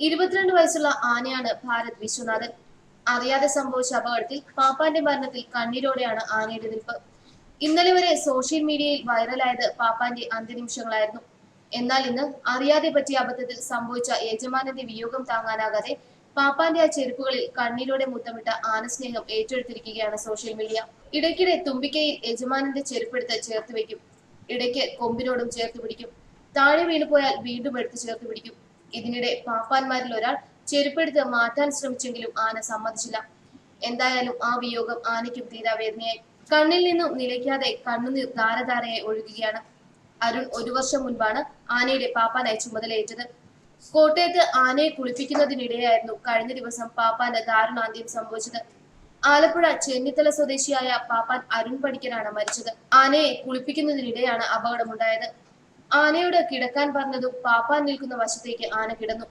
22 വയസ്സുള്ള ആനയാണ് ഭാരത് വിശ്വനാഥൻ. അറിയാതെ സംഭവിച്ച അപകടത്തിൽ പാപ്പാന്റെ മരണത്തിൽ കണ്ണീരോടെയാണ് ആനയുടെ നിൽപ്പ്. ഇന്നലെ വരെ സോഷ്യൽ മീഡിയയിൽ വൈറലായത് പാപ്പാന്റെ അന്ത്യനിമിഷങ്ങളായിരുന്നു. എന്നാൽ ഇന്ന് അറിയാതെ പറ്റിയ അബദ്ധത്തിൽ സംഭവിച്ച യജമാനന്റെ വിയോഗം താങ്ങാനാകാതെ പാപ്പാന്റെ ആ ചെരുപ്പുകളിൽ കണ്ണീരോടെ മുത്തമിട്ട ആനസ്നേഹം ഏറ്റെടുത്തിരിക്കുകയാണ് സോഷ്യൽ മീഡിയ. ഇടയ്ക്കിടെ തുമ്പിക്കൈയിൽ യജമാനന്റെ ചെരുപ്പെടുത്ത് ചേർത്ത് വെക്കും, ഇടയ്ക്ക് കൊമ്പിനോടും ചേർത്ത് പിടിക്കും, താഴെ വീണുപോയാൽ വീണ്ടും എടുത്ത് ചേർത്ത് പിടിക്കും. ഇതിനിടെ പാപ്പാന്മാരിൽ ഒരാൾ ചെരുപ്പെടുത്ത് മാറ്റാൻ ശ്രമിച്ചെങ്കിലും ആന സമ്മതിച്ചില്ല. എന്തായാലും ആ വിയോഗം ആനയ്ക്കും തീരാവേദനയായി. കണ്ണിൽ നിന്നും നിലയ്ക്കാതെ കണ്ണുനീർ ധാരധാരയായി ഒഴുകുകയാണ്. അരുൺ 1 വർഷം മുൻപാണ് ആനയുടെ പാപ്പാനായി ചുമതലയേറ്റത്. കോട്ടയത്ത് ആനയെ കുളിപ്പിക്കുന്നതിനിടെയായിരുന്നു കഴിഞ്ഞ ദിവസം പാപ്പാന്റെ ദാരുണാന്ത്യം സംഭവിച്ചത്. ആലപ്പുഴ ചെന്നിത്തല സ്വദേശിയായ പാപ്പാൻ അരുൺ പണിക്കരാണ് മരിച്ചത്. ആനയെ കുളിപ്പിക്കുന്നതിനിടെയാണ് അപകടമുണ്ടായത്. ആനയോട് കിടക്കാൻ പറഞ്ഞതും പാപ്പാൻ നിൽക്കുന്ന വശത്തേക്ക് ആന കിടന്നു.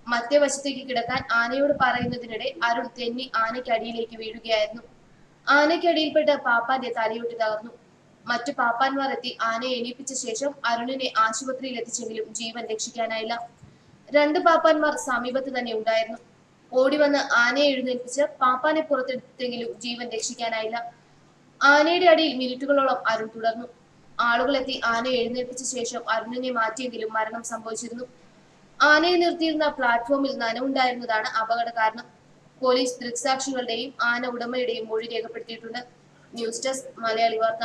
മറ്റേ വശത്തേക്ക് കിടക്കാൻ ആനയോട് പറയുന്നതിനിടെ അരുൺ തെന്നി ആനയ്ക്കടിയിലേക്ക് വീഴുകയായിരുന്നു. ആനയ്ക്കടിയിൽപ്പെട്ട് പാപ്പാന്റെ തലയൊട്ടി തകർന്നു. മറ്റു പാപ്പാന്മാർ എത്തി ആനയെ എണീപ്പിച്ച ശേഷം അരുണിനെ ആശുപത്രിയിൽ എത്തിച്ചെങ്കിലും ജീവൻ രക്ഷിക്കാനായില്ല. 2 പാപ്പാന്മാർ സമീപത്ത് തന്നെ ഉണ്ടായിരുന്നു. ഓടിവന്ന് ആനയെ എഴുന്നേൽപ്പിച്ച് പാപ്പാനെ പുറത്തെടുത്തെങ്കിലും ജീവൻ രക്ഷിക്കാനായില്ല. ആനയുടെ അടിയിൽ മിനിറ്റുകളോളം അരുൺ തുടർന്നു. ആളുകളെത്തി ആനയെ എഴുന്നേൽപ്പിച്ച ശേഷം അരുണിനെ മാറ്റിയെങ്കിലും മരണം സംഭവിച്ചിരുന്നു. ആനയെ നിർത്തിയിരുന്ന പ്ലാറ്റ്ഫോമിൽ നനവുണ്ടായിരുന്നതാണ് അപകട കാരണം. പോലീസ് ദൃക്സാക്ഷികളുടെയും ആന ഉടമയുടെയും മൊഴി രേഖപ്പെടുത്തിയിട്ടുണ്ട്. ന്യൂസ് ഡെസ്ക് മലയാളി വാർത്ത.